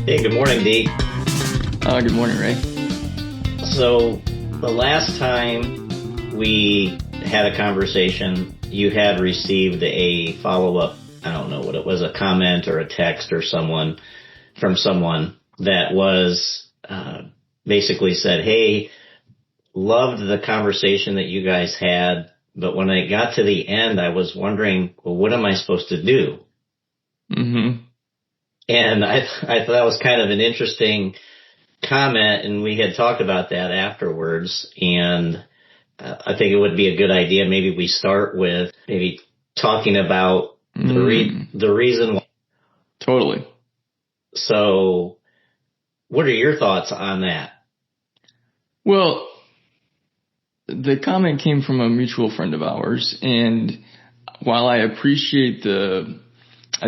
Hey, good morning, Dee. Good morning, Ray. So the last time we had a conversation, you had received a follow-up, I don't know what it was, a comment or a text or from someone that was basically said, hey, loved the conversation that you guys had, but when I got to the end, I was wondering, well, what am I supposed to do? Mm-hmm. And I thought that was kind of an interesting comment, and we had talked about that afterwards, and I think it would be a good idea. Maybe we start with maybe talking about the reason why. Totally. So what are your thoughts on that? Well, the comment came from a mutual friend of ours, and while I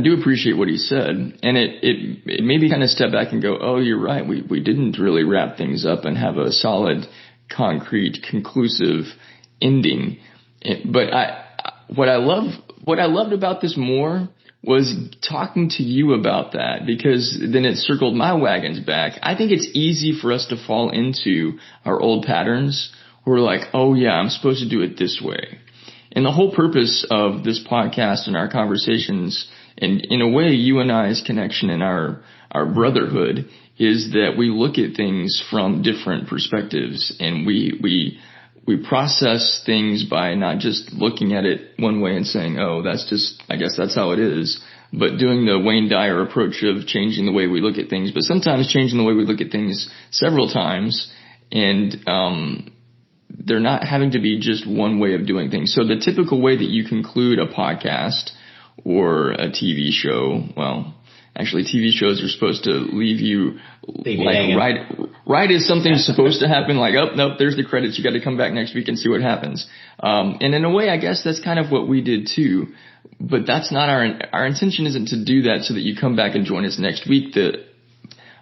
do appreciate what he said, and it made me kind of step back and go, oh, you're right. We didn't really wrap things up and have a solid, concrete, conclusive ending. But what I loved about this more was talking to you about that, because then it circled my wagons back. I think it's easy for us to fall into our old patterns. We're like, oh yeah, I'm supposed to do it this way. And the whole purpose of this podcast and our conversations, and in a way, you and I's connection and our brotherhood, is that we look at things from different perspectives, and we process things by not just looking at it one way and saying, oh, I guess that's how it is, but doing the Wayne Dyer approach of changing the way we look at things, but sometimes changing the way we look at things several times, and they're not having to be just one way of doing things. So the typical way that you conclude a podcast or a TV show, well, actually TV shows are supposed to leave you right as something's supposed to happen, like, oh, nope, there's the credits, you got to come back next week and see what happens. And in a way, I guess that's kind of what we did too, but that's not our intention isn't to do that so that you come back and join us next week.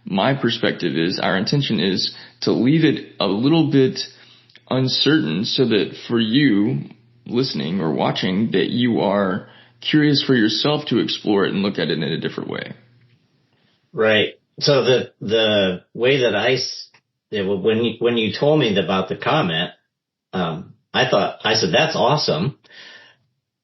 My perspective is our intention is to leave it a little bit uncertain so that for you listening or watching, that you are curious for yourself to explore it and look at it in a different way. Right. So the way that when you told me about the comment, I said, that's awesome,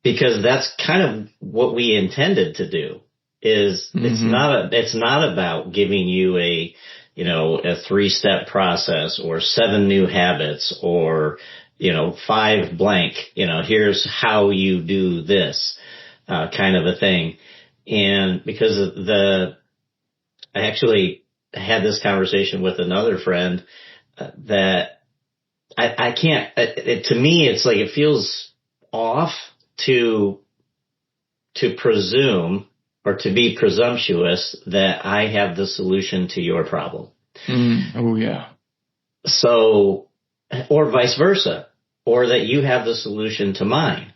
because that's kind of what we intended to do. It's not about giving you a 3-step process or 7 new habits or 5 blank, here's how you do this kind of a thing. And because I actually had this conversation with another friend that I can't, to me, it's like it feels off to presume or to be presumptuous that I have the solution to your problem. Oh, yeah. So, or vice versa, or that you have the solution to mine.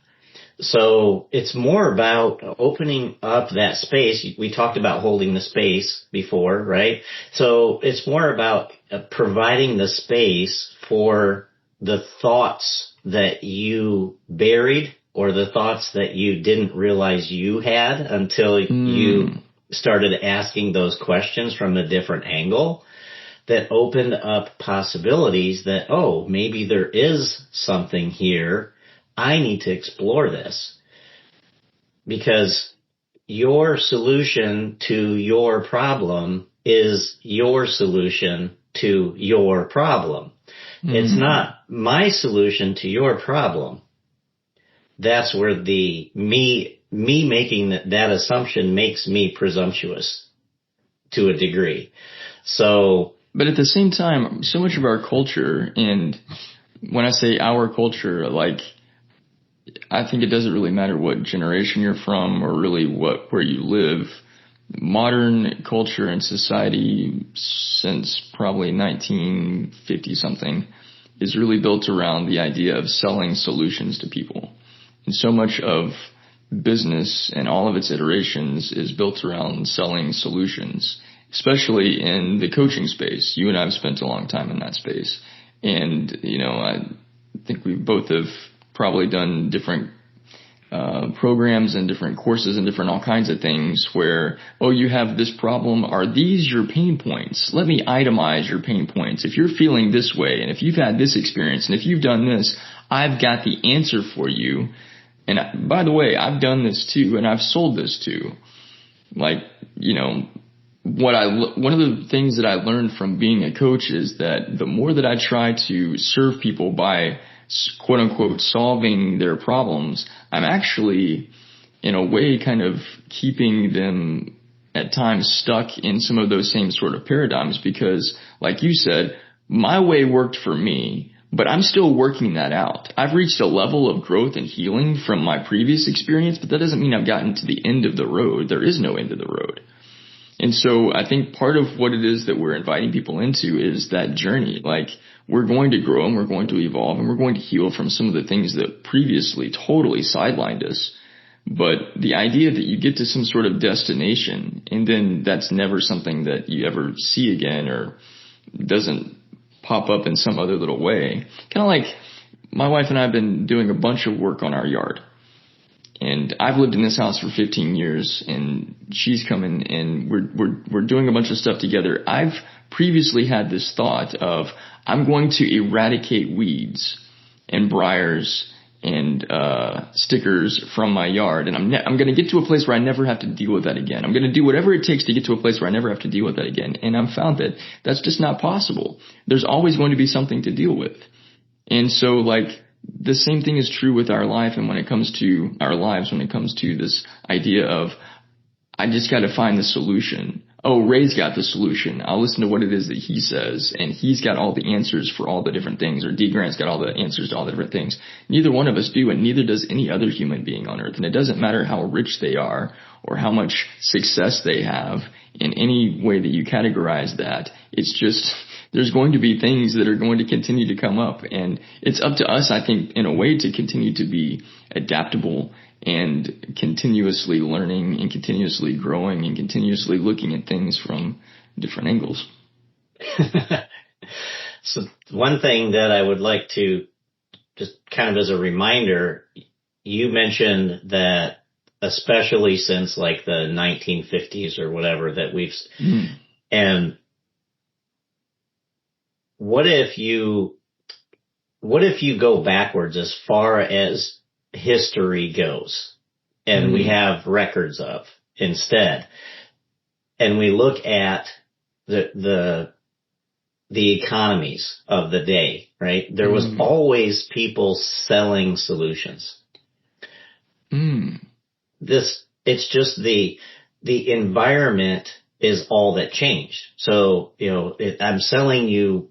So it's more about opening up that space. We talked about holding the space before, right? So it's more about providing the space for the thoughts that you buried or the thoughts that you didn't realize you had until you started asking those questions from a different angle, that opened up possibilities that, oh, maybe there is something here. I need to explore this, because your solution to your problem is your solution to your problem. Mm-hmm. It's not my solution to your problem. That's where me making that assumption makes me presumptuous to a degree. So, but at the same time, so much of our culture, and when I say our culture, like, I think it doesn't really matter what generation you're from or really where you live. Modern culture and society since probably 1950 something is really built around the idea of selling solutions to people. And so much of business and all of its iterations is built around selling solutions, especially in the coaching space. You and I have spent a long time in that space. And, I think we both have probably done different programs and different courses and different all kinds of things where, oh, you have this problem. Are these your pain points? Let me itemize your pain points. If you're feeling this way, and if you've had this experience, and if you've done this, I've got the answer for you. And by the way, I've done this too, and I've sold this too. Like, you know, one of the things that I learned from being a coach is that the more that I try to serve people by quote unquote solving their problems, I'm actually in a way kind of keeping them at times stuck in some of those same sort of paradigms, because like you said, my way worked for me, but I'm still working that out. I've reached a level of growth and healing from my previous experience, but that doesn't mean I've gotten to the end of the road. There is no end of the road. And so I think part of what it is that we're inviting people into is that journey. Like, we're going to grow and we're going to evolve and we're going to heal from some of the things that previously totally sidelined us. But the idea that you get to some sort of destination and then that's never something that you ever see again or doesn't pop up in some other little way. Kind of like my wife and I have been doing a bunch of work on our yard. And I've lived in this house for 15 years and she's coming and we're doing a bunch of stuff together. I've previously had this thought of I'm going to eradicate weeds and briars and stickers from my yard, and I'm going to get to a place where I never have to deal with that again. I'm going to do whatever it takes to get to a place where I never have to deal with that again. And I've found that that's just not possible. There's always going to be something to deal with. And so, like, the same thing is true with our life and when it comes to our lives, when it comes to this idea of I just got to find the solution. Oh, Ray's got the solution. I'll listen to what it is that he says, and he's got all the answers for all the different things, or D. Grant's got all the answers to all the different things. Neither one of us do, and neither does any other human being on earth. And it doesn't matter how rich they are or how much success they have in any way that you categorize that. It's just there's going to be things that are going to continue to come up, and it's up to us, I think, in a way, to continue to be adaptable and continuously learning and continuously growing and continuously looking at things from different angles. So one thing that I would like to just kind of as a reminder, you mentioned that especially since like the 1950s or whatever that we've, and what if you go backwards as far as history goes, and we have records of instead, and we look at the economies of the day, right? There was always people selling solutions. It's just the environment is all that changed. So, I'm selling you,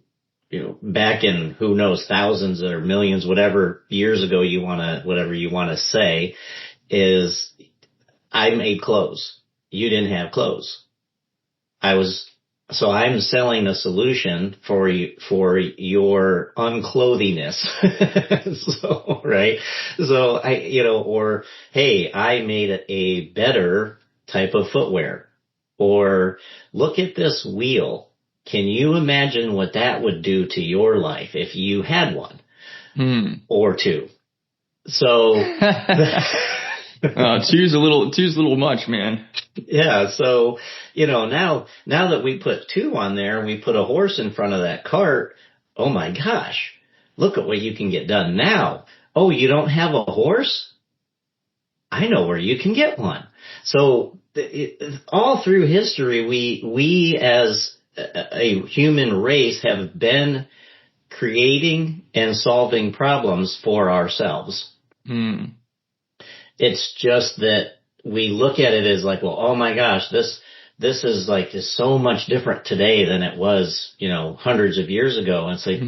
back in who knows, thousands or millions, whatever years ago whatever you want to say, is I made clothes. You didn't have clothes. So I'm selling a solution for your unclothiness. So, right. So or, hey, I made a better type of footwear, or look at this wheel. Can you imagine what that would do to your life if you had one or two? So two's a little much, man. Yeah. So, now that we put two on there and we put a horse in front of that cart, oh my gosh, look at what you can get done now. Oh, you don't have a horse? I know where you can get one. So all through history, we as a human race have been creating and solving problems for ourselves. It's just that we look at it as like, well, oh my gosh, this is like is so much different today than it was, hundreds of years ago. And it's like,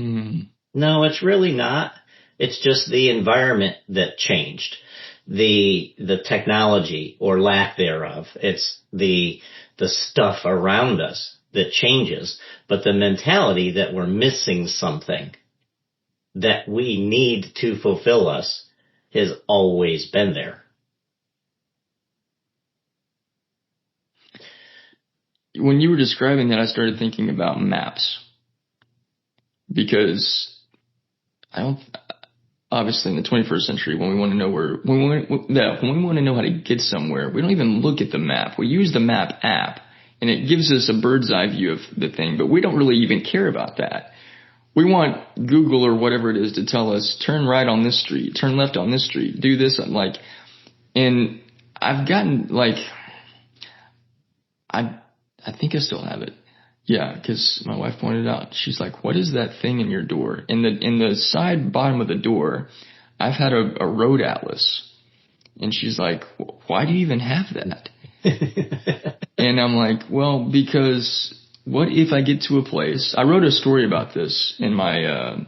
no, it's really not. It's just the environment that changed, the technology or lack thereof. It's the stuff around us that changes, but the mentality that we're missing something that we need to fulfill us has always been there. When you were describing that, I started thinking about maps, because a obviously in the 21st century, when we want to know when we want to know how to get somewhere, we don't even look at the map. We use the map app, and it gives us a bird's eye view of the thing, but we don't really even care about that. We want Google or whatever it is to tell us, turn right on this street, turn left on this street, do this. And I've gotten I think I still have it. Yeah, because my wife pointed out, she's like, what is that thing in your door? In the side bottom of the door, I've had a road atlas. And she's like, why do you even have that? And I'm like, well, because what if I get to a place? I wrote a story about this in my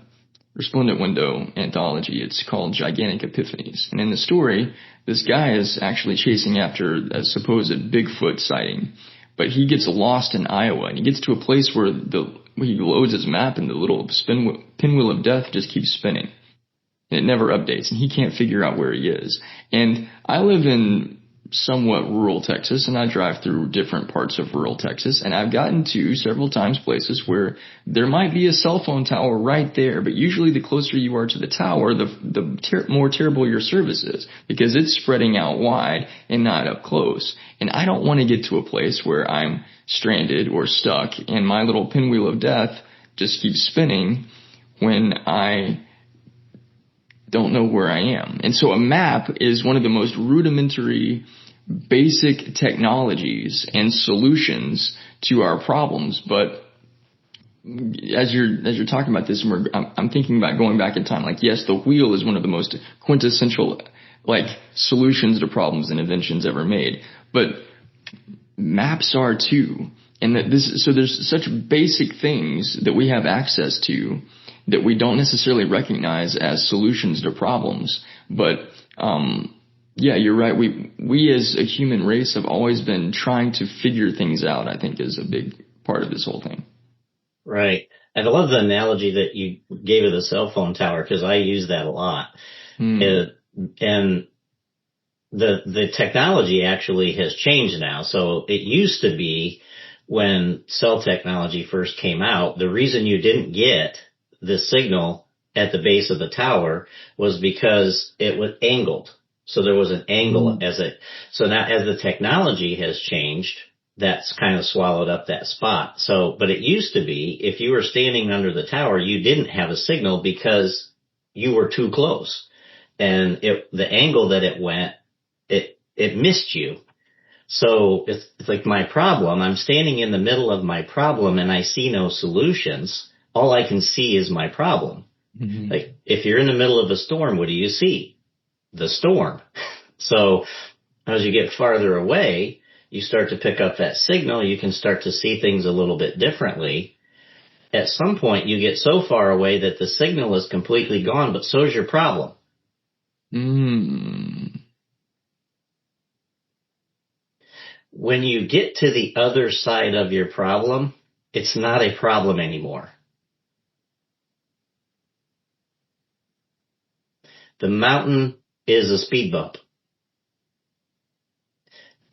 Resplendent Window anthology. It's called Gigantic Epiphanies. And in the story, this guy is actually chasing after a supposed Bigfoot sighting. But he gets lost in Iowa, and he gets to a place where he loads his map, and the little pinwheel of death just keeps spinning. And it never updates, and he can't figure out where he is. And I live in somewhat rural Texas, and I drive through different parts of rural Texas, and I've gotten to several times places where there might be a cell phone tower right there, but usually the closer you are to the tower, the more terrible your service is, because it's spreading out wide and not up close. And I don't want to get to a place where I'm stranded or stuck, and my little pinwheel of death just keeps spinning when I don't know where I am. And so a map is one of the most rudimentary, basic technologies and solutions to our problems. But as you're talking about this, I'm thinking about going back in time. Like, yes, the wheel is one of the most quintessential solutions to problems and inventions ever made. But maps are too. And so there's such basic things that we have access to that we don't necessarily recognize as solutions to problems. But yeah, you're right. We as a human race have always been trying to figure things out, I think, is a big part of this whole thing. Right. And I love the analogy that you gave of the cell phone tower, because I use that a lot. And the technology actually has changed now. So it used to be, when cell technology first came out, the reason you didn't get the signal at the base of the tower was because it was angled. So there was an angle so now as the technology has changed, that's kind of swallowed up that spot. So, but it used to be, if you were standing under the tower, you didn't have a signal because you were too close. And the angle that it went, it missed you. So it's like my problem. I'm standing in the middle of my problem and I see no solutions. All I can see is my problem. Mm-hmm. Like, if you're in the middle of a storm, what do you see? The storm. So as you get farther away, you start to pick up that signal. You can start to see things a little bit differently. At some point, you get so far away that the signal is completely gone, but so is your problem. When you get to the other side of your problem, it's not a problem anymore. The mountain is a speed bump.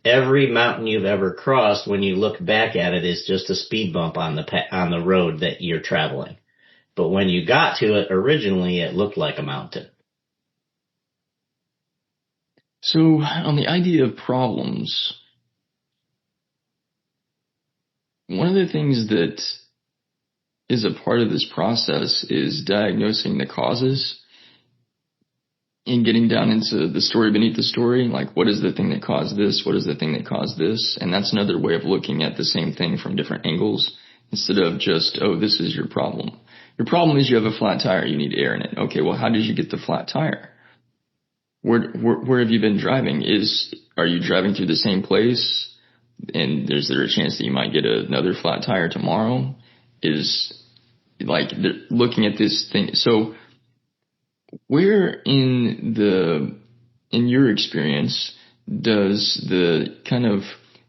Every mountain you've ever crossed, when you look back at it, is just a speed bump on the road that you're traveling. But when you got to it originally, it looked like a mountain. So on the idea of problems, one of the things that is a part of this process is diagnosing the causes and getting down into the story beneath the story. Like, what is the thing that caused this? What is the thing that caused this? And that's another way of looking at the same thing from different angles, instead of just, oh, this is your problem. Your problem is you have a flat tire. You need air in it. Okay, well, how did you get the flat tire? Where have you been driving? Are you driving through the same place? And is there a chance that you might get another flat tire tomorrow? Looking at this thing. So where in your experience does the kind of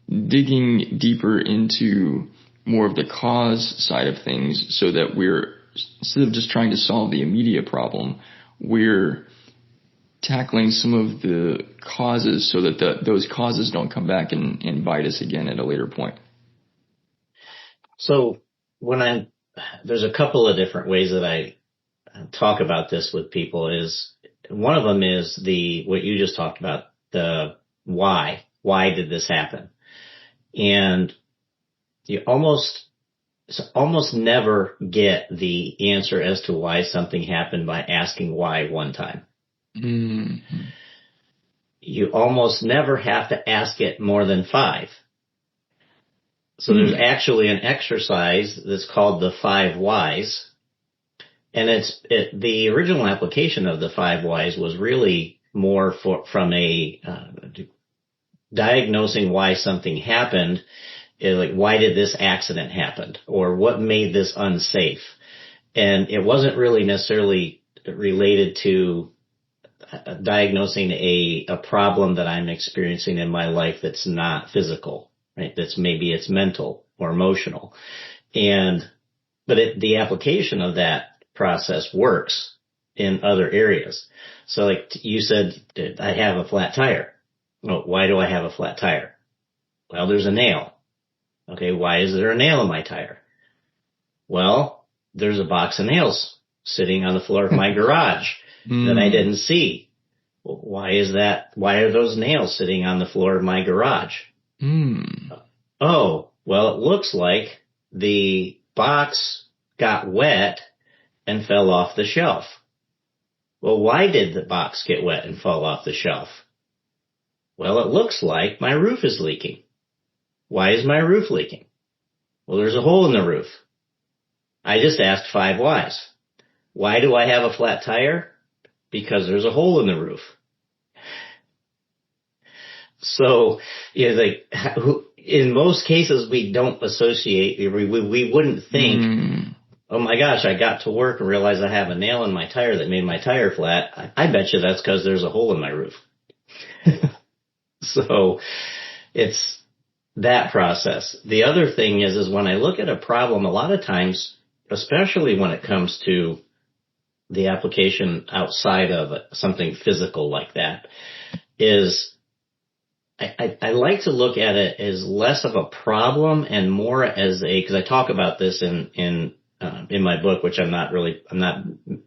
digging deeper into more of the cause side of things, so that we're, instead of just trying to solve the immediate problem, we're tackling some of the causes so that those causes don't come back and bite us again at a later point? So there's a couple of different ways that I talk about this with people. Is one of them is what you just talked about, the why. Why did this happen? And you almost never get the answer as to why something happened by asking why one time. Mm-hmm. You almost never have to ask it more than 5. So there's actually an exercise that's called the 5 whys. And the original application of the 5 whys was really more from a diagnosing why something happened, like why did this accident happen, or what made this unsafe. And it wasn't really necessarily related to diagnosing a problem that I'm experiencing in my life that's not physical, right? Maybe it's mental or emotional. But the application of that process works in other areas. So like you said, I have a flat tire. Well, why do I have a flat tire? Well, there's a nail. Okay, why is there a nail in my tire? Well, there's a box of nails sitting on the floor of my garage that I didn't see. Well, why is that? Why are those nails sitting on the floor of my garage? Oh, well, it looks like the box got wet and fell off the shelf. Well, why did the box get wet and fall off the shelf? Well, it looks like my roof is leaking. Why is my roof leaking? Well, there's a hole in the roof. I just asked 5 whys. Why do I have a flat tire? Because there's a hole in the roof. So, in most cases, we don't associate, we wouldn't think, oh my gosh, I got to work and realized I have a nail in my tire that made my tire flat. I bet you that's because there's a hole in my roof. So, it's that process. The other thing is when I look at a problem, a lot of times, especially when it comes to the application outside of something physical like that, is I like to look at it as less of a problem and more as because I talk about this in my book, which I'm not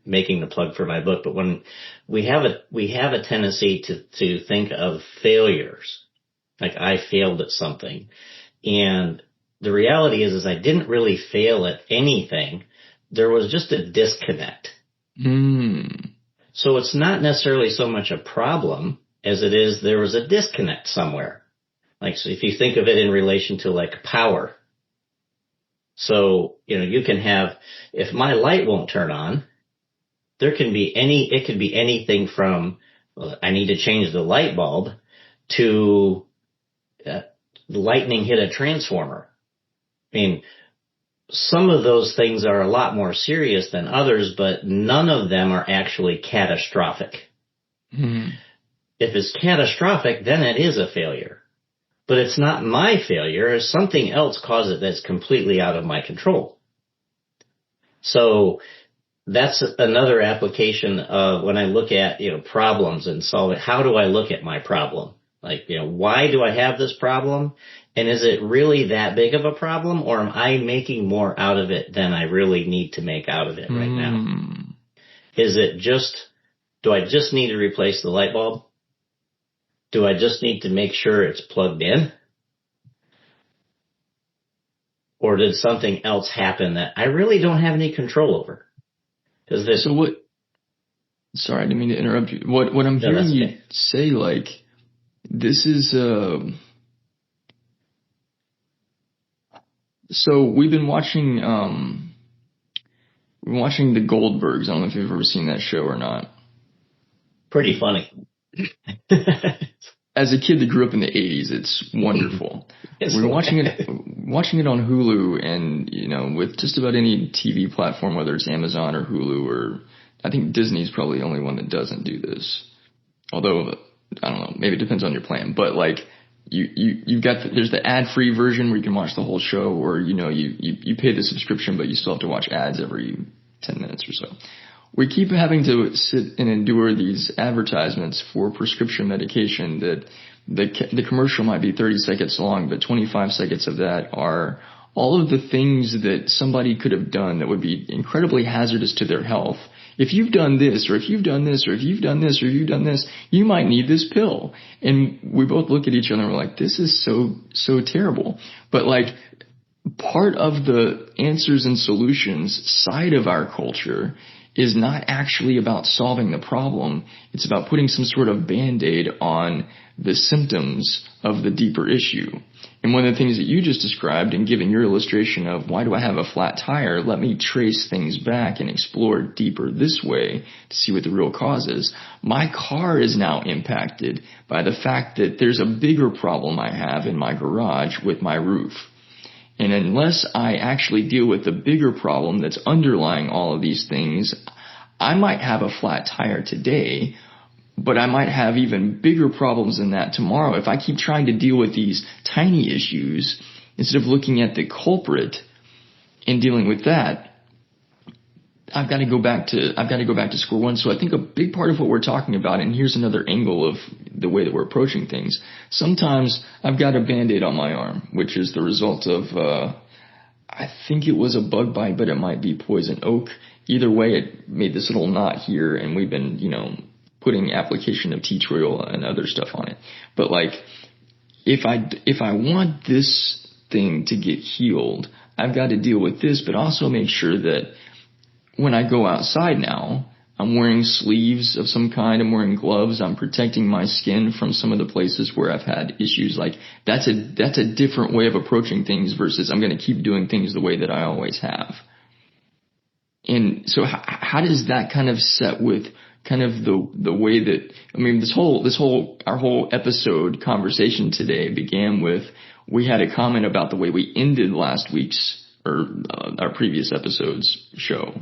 making the plug for my book, but when we have a tendency to think of failures, like I failed at something, and the reality is I didn't really fail at anything. There was just a disconnect. So it's not necessarily so much a problem as it is there was a disconnect somewhere. Like, so if you think of it in relation to like power. So, you can have, if my light won't turn on, it could be anything from, I need to change the light bulb to lightning hit a transformer. I mean, some of those things are a lot more serious than others, but none of them are actually catastrophic. If it's catastrophic, then it is a failure. But it's not my failure. It's something else caused it that's completely out of my control. So that's another application of when I look at, problems and solve it. How do I look at my problem? Like, why do I have this problem? And is it really that big of a problem, or am I making more out of it than I really need to make out of it right now? Is it do I just need to replace the light bulb? Do I just need to make sure it's plugged in? Or did something else happen that I really don't have any control over? Sorry, I didn't mean to interrupt you. What I'm hearing you say, like, this is, so we've been watching the Goldbergs. I don't know if you've ever seen that show or not. Pretty funny. As a kid that grew up in the 80s, it's wonderful. We were watching it on Hulu, and, with just about any TV platform, whether it's Amazon or Hulu, or I think Disney's probably the only one that doesn't do this. Although, I don't know, maybe it depends on your plan, but like, you've got, there's the ad-free version where you can watch the whole show, or, you pay the subscription, but you still have to watch ads every 10 minutes or so. We keep having to sit and endure these advertisements for prescription medication that the commercial might be 30 seconds long, but 25 seconds of that are all of the things that somebody could have done that would be incredibly hazardous to their health if you've done this, or if you've done this, or if you've done this, or you've done this, you might need this pill. And we both look at each other and we're like, this is so terrible. But like, part of the answers and solutions side of our culture is not actually about solving the problem. It's about putting some sort of Band-Aid on the symptoms of the deeper issue. And one of the things that you just described, and given your illustration of why do I have a flat tire, let me trace things back and explore deeper this way to see what the real cause is. My car is now impacted by the fact that there's a bigger problem I have in my garage with my roof. And unless I actually deal with the bigger problem that's underlying all of these things, I might have a flat tire today, but I might have even bigger problems than that tomorrow. If I keep trying to deal with these tiny issues instead of looking at the culprit and dealing with that, I've got to go back to square one. So I think a big part of what we're talking about, and here's another angle of the way that we're approaching things. Sometimes I've got a Band-Aid on my arm, which is the result of, I think it was a bug bite, but it might be poison oak. Either way, it made this little knot here, and we've been, putting application of tea tree oil and other stuff on it. But like, if I want this thing to get healed, I've got to deal with this, but also make sure that when I go outside now, I'm wearing sleeves of some kind, I'm wearing gloves, I'm protecting my skin from some of the places where I've had issues. Like, that's a different way of approaching things versus I'm going to keep doing things the way that I always have. And so how does that kind of set with kind of the way that, our whole episode conversation today began with, we had a comment about the way we ended last week's or our previous episode's show.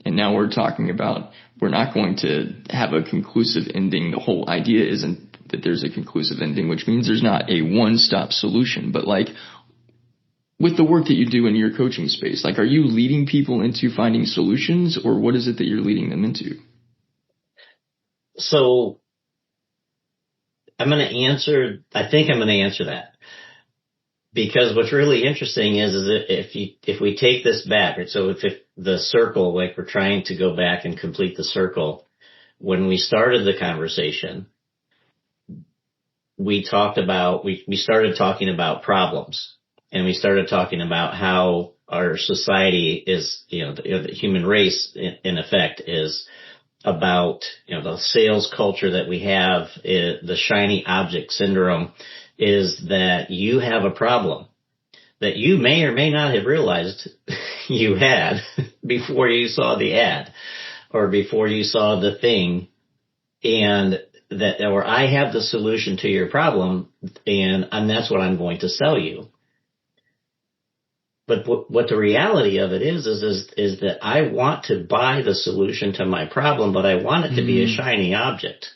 And now we're talking about, we're not going to have a conclusive ending. The whole idea isn't that there's a conclusive ending, which means there's not a one-stop solution. But like, with the work that you do in your coaching space, like, are you leading people into finding solutions, or what is it that you're leading them into? So I think I'm going to answer that. Because what's really interesting is that if we take this back, so if the circle, like we're trying to go back and complete the circle, when we started the conversation, we started talking about problems, and we started talking about how our society is, the human race in effect is about, the sales culture that we have, the shiny object syndrome, is that you have a problem that you may or may not have realized you had before you saw the ad or before you saw the thing, or I have the solution to your problem, and that's what I'm going to sell you. But what the reality of it is that I want to buy the solution to my problem, but I want it to be a shiny object.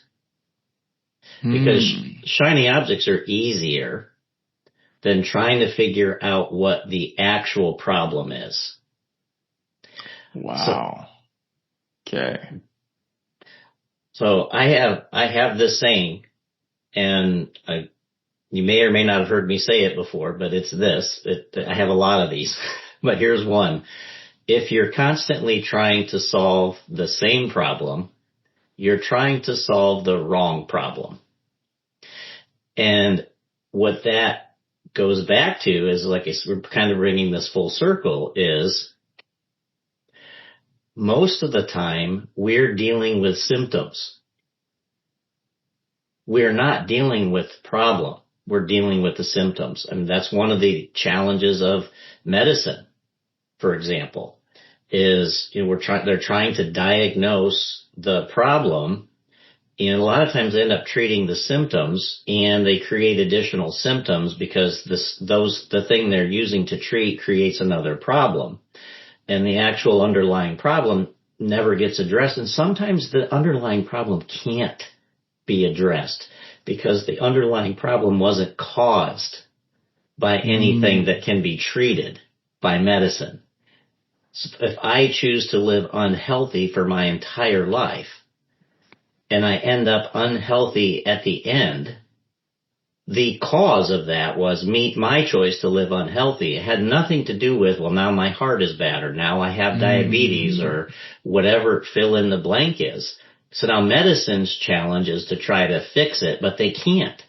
Because shiny objects are easier than trying to figure out what the actual problem is. Wow. Okay. So I have this saying, and you may or may not have heard me say it before, but it's this. I have a lot of these, but here's one. If you're constantly trying to solve the same problem, you're trying to solve the wrong problem. And what that goes back to is, like, we're kind of bringing this full circle, is most of the time we're dealing with symptoms. We're not dealing with problem. We're dealing with the symptoms. I mean, that's one of the challenges of medicine, for example, is, they're trying to diagnose the problem. And a lot of times they end up treating the symptoms, and they create additional symptoms because the thing they're using to treat creates another problem. And the actual underlying problem never gets addressed. And sometimes the underlying problem can't be addressed because the underlying problem wasn't caused by anything that can be treated by medicine. So if I choose to live unhealthy for my entire life, and I end up unhealthy at the end, the cause of that was my choice to live unhealthy. It had nothing to do with, well, now my heart is bad, or now I have diabetes, or whatever fill in the blank is. So now medicine's challenge is to try to fix it, but they can't,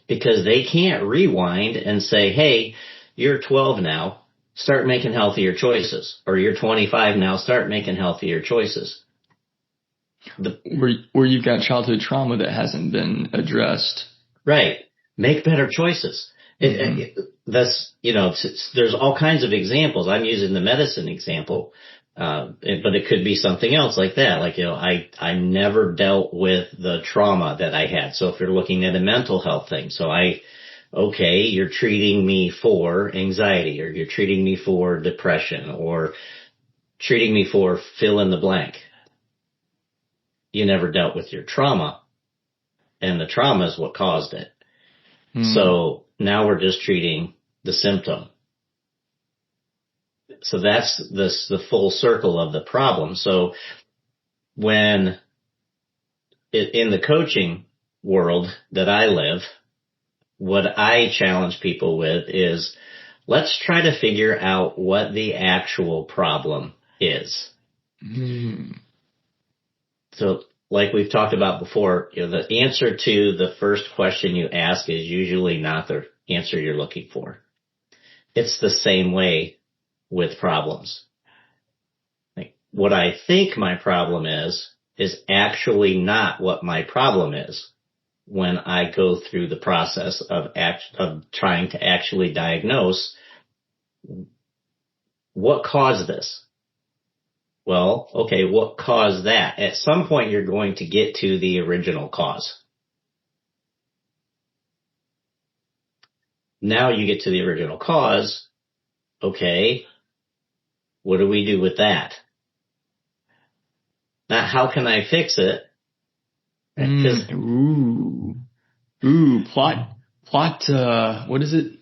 because they can't rewind and say, hey, you're 12 now, start making healthier choices. Or you're 25 now, start making healthier choices. Where you've got childhood trauma that hasn't been addressed. Right. Make better choices. That's, there's all kinds of examples. I'm using the medicine example, but it could be something else like that. Like, I never dealt with the trauma that I had. So if you're looking at a mental health thing, okay, you're treating me for anxiety, or you're treating me for depression, or treating me for fill in the blank. You never dealt with your trauma, and the trauma is what caused it. So now we're just treating the symptom. So that's the full circle of the problem. So when in the coaching world that I live, what I challenge people with is, let's try to figure out what the actual problem is. So like we've talked about before, the answer to the first question you ask is usually not the answer you're looking for. It's the same way with problems. Like, what I think my problem is actually not what my problem is when I go through the process of trying to actually diagnose what caused this. Well, okay, what caused that? At some point, you're going to get to the original cause. Now you get to the original cause. Okay, what do we do with that? Now, how can I fix it? Plot, what is it?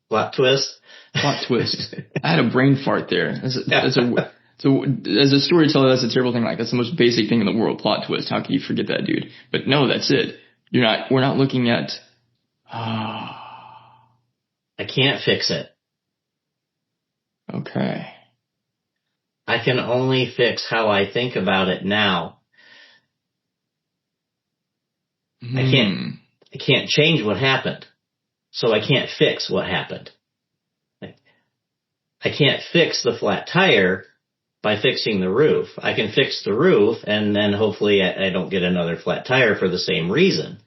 Plot twist? Plot twist. I had a brain fart there. So as a storyteller, that's a terrible thing. Like, that's the most basic thing in the world, plot twist. How can you forget that, dude? But no, that's it. We're not looking at, I can't fix it. Okay. I can only fix how I think about it now. I can't change what happened. So I can't fix what happened. I can't fix the flat tire by fixing the roof. I can fix the roof, and then hopefully I don't get another flat tire for the same reason.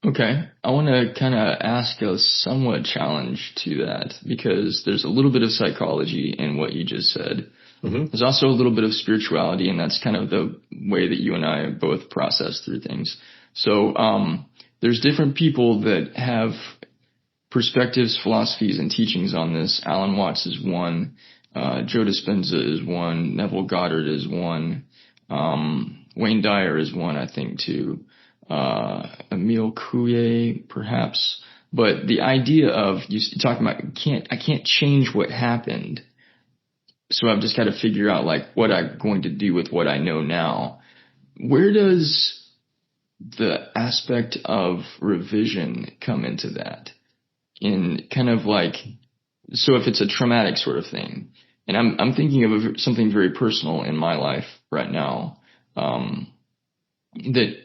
Okay. I want to kind of ask a somewhat challenge to that, because there's a little bit of psychology in what you just said. There's also a little bit of spirituality, and that's kind of the way that you and I both process through things. So there's different people that have perspectives, philosophies, and teachings on this. Alan Watts is one. Joe Dispenza is one. Neville Goddard is one. Wayne Dyer is one, I think, too. Emile Coué, perhaps. But the idea of you talking about, I can't change what happened, so I've just got to figure out like what I'm going to do with what I know now. Where does the aspect of revision come into that? In kind of like, so if it's a traumatic sort of thing, and I'm thinking of something very personal in my life right now, that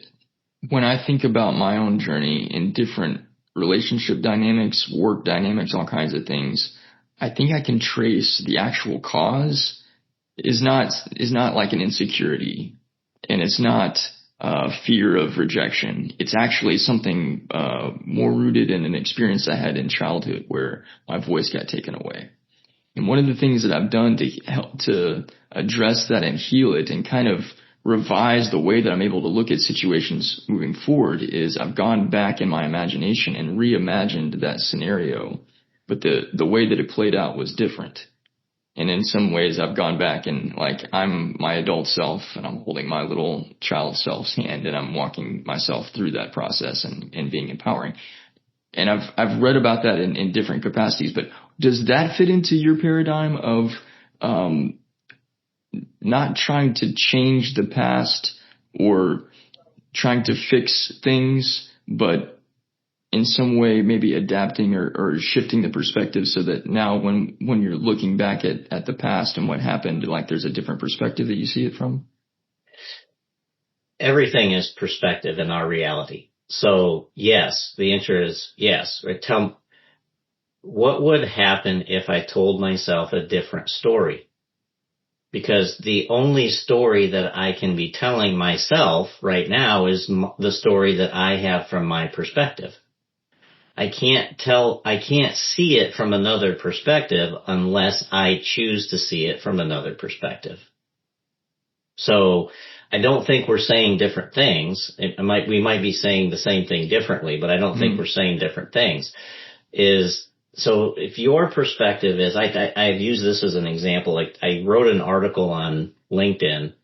when I think about my own journey in different relationship dynamics, work dynamics, all kinds of things, I think I can trace the actual cause is not like an insecurity, and it's not fear of rejection. It's actually something more rooted in an experience I had in childhood where my voice got taken away. And one of the things that I've done to help to address that and heal it and kind of revise the way that I'm able to look at situations moving forward is I've gone back in my imagination and reimagined that scenario, but the way that it played out was different. And in some ways I've gone back and like I'm my adult self and I'm holding my little child self's hand and I'm walking myself through that process and being empowering. And I've read about that in different capacities, but does that fit into your paradigm of not trying to change the past or trying to fix things, but in some way maybe adapting or shifting the perspective so that now when you're looking back at the past and what happened, like there's a different perspective that you see it from? Everything is perspective in our reality. So yes, the answer is yes. Right? What would happen if I told myself a different story? Because the only story that I can be telling myself right now is the story that I have from my perspective. I can't see it from another perspective unless I choose to see it from another perspective. So I don't think we're saying different things. We might be saying the same thing differently, but I don't think we're saying different things. So if your perspective is, I've used this as an example, like I wrote an article on LinkedIn,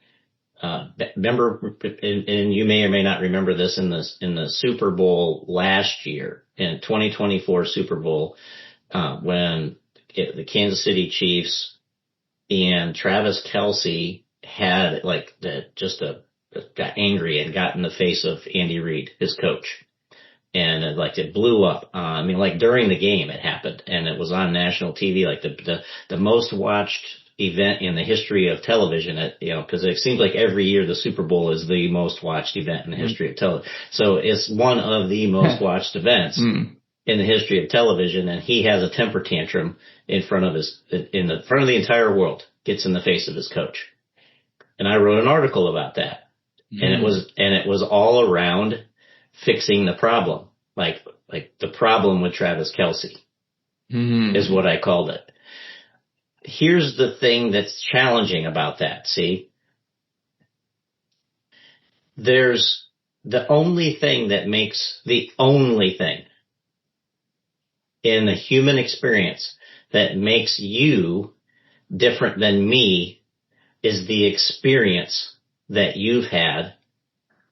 remember, and you may or may not remember this in the Super Bowl last year, in 2024 Super Bowl, when the Kansas City Chiefs and Travis Kelce had got angry and got in the face of Andy Reid, his coach. And it blew up. During the game it happened, and it was on national TV, like the most watched event in the history of television. Because it seems like every year the Super Bowl is the most watched event in the history of television. So it's one of the most watched events in the history of television. And he has a temper tantrum in front of the entire world, gets in the face of his coach. And I wrote an article about that, and it was all around fixing the problem, like the problem with Travis Kelce is what I called it. Here's the thing that's challenging about that. See, there's the only thing in the human experience that makes you different than me is the experience that you've had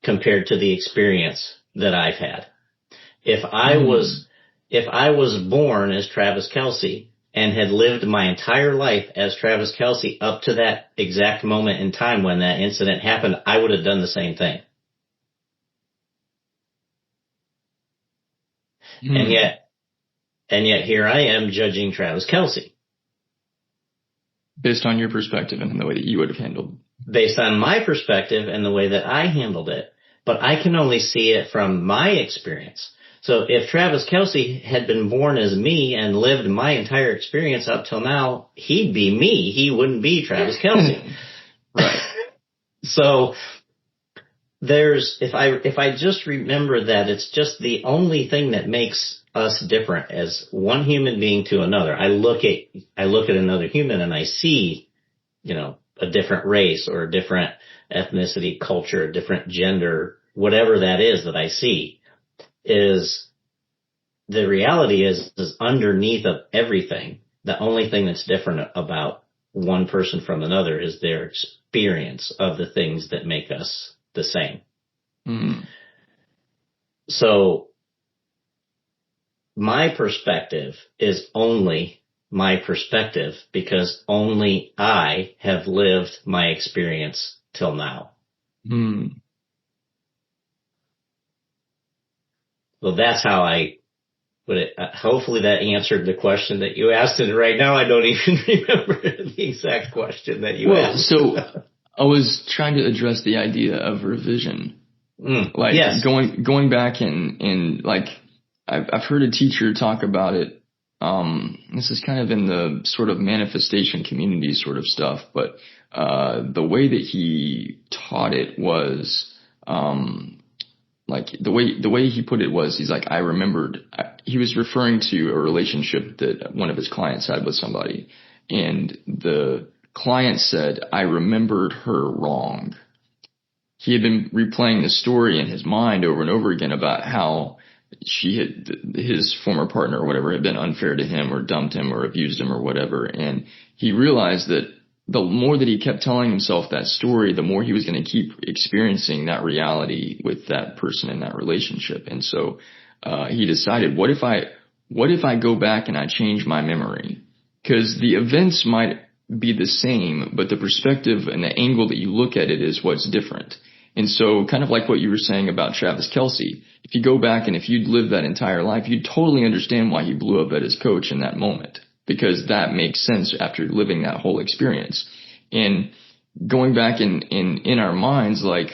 compared to the experience that I've had. If I was born as Travis Kelce and had lived my entire life as Travis Kelce up to that exact moment in time when that incident happened, I would have done the same thing. And yet here I am judging Travis Kelce. Based on your perspective and the way that you would have handled. Based on my perspective and the way that I handled it. But I can only see it from my experience. So if Travis Kelce had been born as me and lived my entire experience up till now, he'd be me. He wouldn't be Travis Kelce. Right. So if I just remember that it's just the only thing that makes us different as one human being to another. I look at another human and I see, a different race or a different ethnicity, culture, a different gender, whatever that is that I see, is the reality is underneath of everything. The only thing that's different about one person from another is their experience of the things that make us the same. So my perspective is only my perspective because only I have lived my experience till now. Well, that's how I put it. Hopefully that answered the question that you asked. And right now I don't even remember the exact question that you asked. So I was trying to address the idea of revision. Yes. Going back and like I've heard a teacher talk about it. This is kind of in the sort of manifestation community sort of stuff, but the way that he taught it was like the way he put it was, he's like, I remembered. He was referring to a relationship that one of his clients had with somebody, and the client said, I remembered her wrong. He had been replaying the story in his mind over and over again about how his former partner or whatever had been unfair to him or dumped him or abused him or whatever. And he realized that the more that he kept telling himself that story, the more he was going to keep experiencing that reality with that person in that relationship. And so he decided, what if I go back and I change my memory? Because the events might be the same, but the perspective and the angle that you look at it is what's different. And so kind of like what you were saying about Travis Kelce, if you go back and if you'd lived that entire life, you'd totally understand why he blew up at his coach in that moment, because that makes sense after living that whole experience. And going back in our minds, like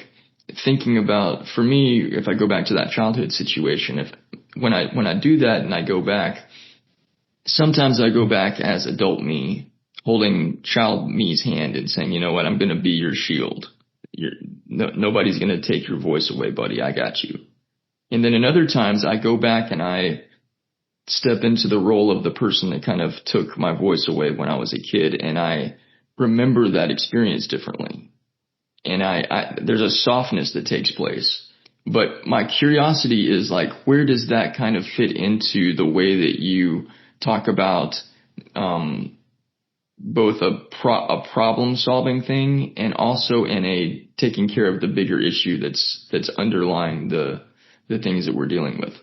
thinking about, for me, if I go back to that childhood situation, when I do that and I go back, sometimes I go back as adult me, holding child me's hand and saying, you know what, I'm going to be your shield. Nobody's going to take your voice away, buddy. I got you. And then in other times I go back and I step into the role of the person that kind of took my voice away when I was a kid, and I remember that experience differently. And there's a softness that takes place. But my curiosity is like, where does that kind of fit into the way that you talk about both a problem solving thing and also in a taking care of the bigger issue that's underlying the things that we're dealing with?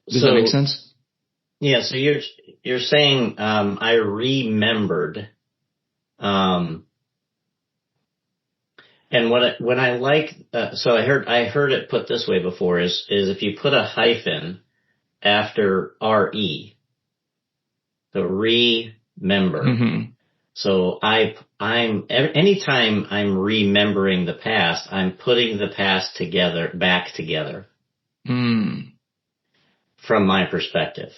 Does that make sense? Yeah. So you're saying, I remembered, and when I like, so I heard it put this way before is if you put a hyphen after RE, so remember. Mm-hmm. So anytime I'm remembering the past, I'm putting the past back together. Mm. From my perspective,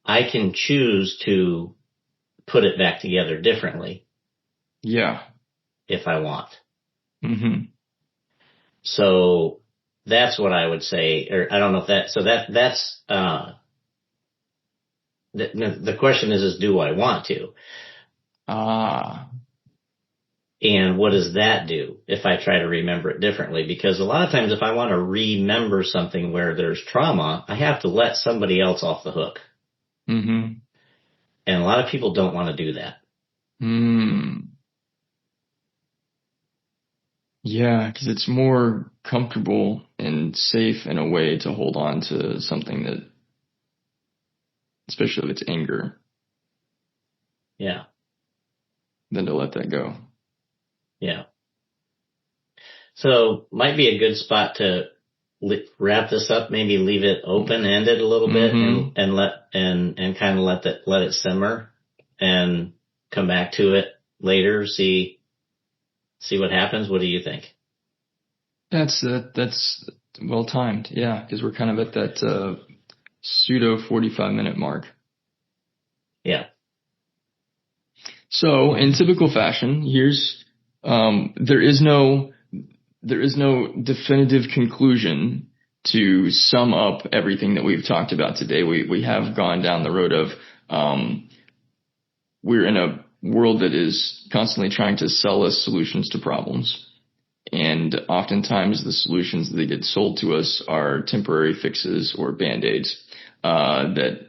I can choose to put it back together differently. Yeah. If I want. Mm-hmm. So that's what I would say, or I don't know if that's, the question is do I want to? And what does that do if I try to remember it differently? Because a lot of times if I want to remember something where there's trauma, I have to let somebody else off the hook. Mm-hmm. And a lot of people don't want to do that. Yeah, because it's more comfortable and safe in a way to hold on to something that, especially if it's anger. Yeah. Than to let that go. Yeah. So might be a good spot to wrap this up, maybe leave it open-ended a little bit and kind of let it simmer and come back to it later, see what happens. What do you think? That's well timed. Yeah, because we're kind of at that pseudo 45-minute mark. Yeah. So in typical fashion, here's there is no definitive conclusion to sum up everything that we've talked about today. We have gone down the road of we're in a world that is constantly trying to sell us solutions to problems. And oftentimes the solutions that get sold to us are temporary fixes or band-aids that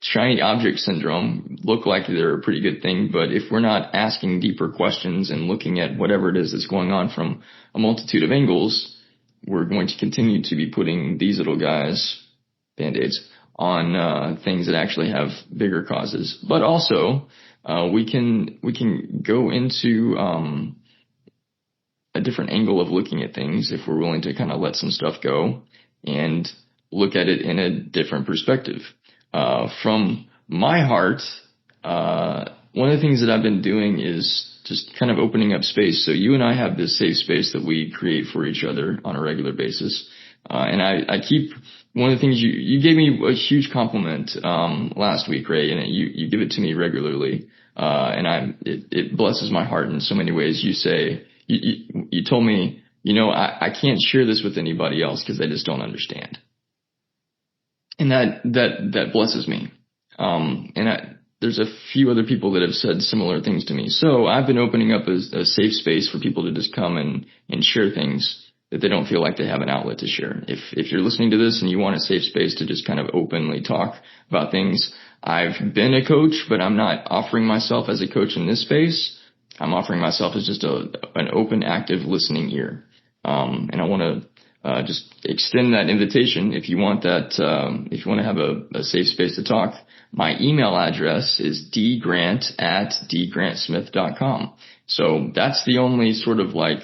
shiny object syndrome look like they're a pretty good thing, but if we're not asking deeper questions and looking at whatever it is that's going on from a multitude of angles, we're going to continue to be putting these little guys, band-aids, on things that actually have bigger causes. But also, we can go into a different angle of looking at things if we're willing to kind of let some stuff go and look at it in a different perspective. From my heart, one of the things that I've been doing is just kind of opening up space. So you and I have this safe space that we create for each other on a regular basis. And I keep, one of the things you gave me a huge compliment, last week, Ray, and you give it to me regularly. And it blesses my heart in so many ways. You say, you told me, I can't share this with anybody else because they just don't understand. And that blesses me. There's a few other people that have said similar things to me. So I've been opening up a safe space for people to just come and share things that they don't feel like they have an outlet to share. If you're listening to this and you want a safe space to just kind of openly talk about things, I've been a coach, but I'm not offering myself as a coach in this space. I'm offering myself as just an open, active listening ear. And I want just extend that invitation if you want that, if you want to have a safe space to talk. My email address is dgrant@dgrantsmith.com. So that's the only sort of like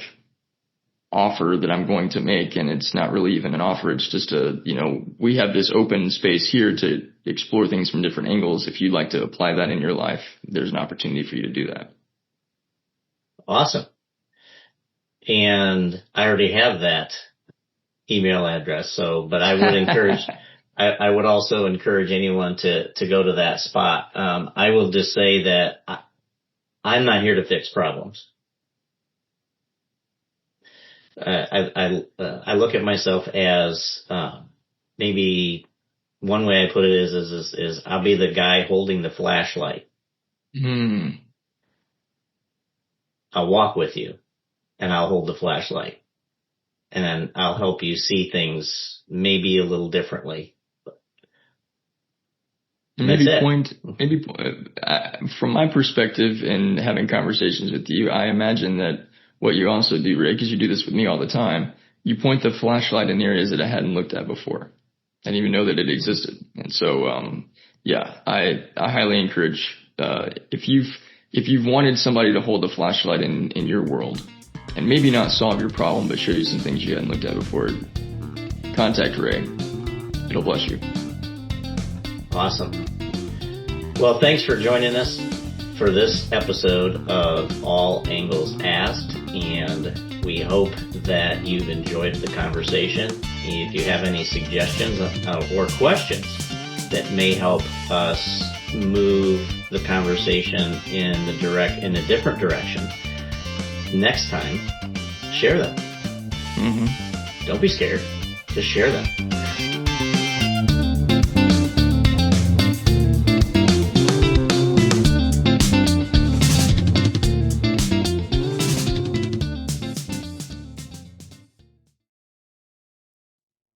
offer that I'm going to make. And it's not really even an offer. It's just we have this open space here to explore things from different angles. If you'd like to apply that in your life, there's an opportunity for you to do that. Awesome. And I already have that email address. But I would encourage, I would also encourage anyone to go to that spot. I will just say that I'm not here to fix problems. I look at myself as, maybe one way I put it is I'll be the guy holding the flashlight. I'll walk with you and I'll hold the flashlight and then I'll help you see things maybe a little differently. From my perspective in having conversations with you, I imagine that what you also do, Ray, because you do this with me all the time, you point the flashlight in areas that I hadn't looked at before. I didn't even know that it existed. And so, I highly encourage, if you've wanted somebody to hold the flashlight in your world and maybe not solve your problem, but show you some things you hadn't looked at before, contact Ray. It'll bless you. Awesome. Well, thanks for joining us for this episode of All Angles Asked, and we hope that you've enjoyed the conversation. If you have any suggestions or questions that may help us move the conversation in a different direction, next time, share them. Don't be scared. Just share them.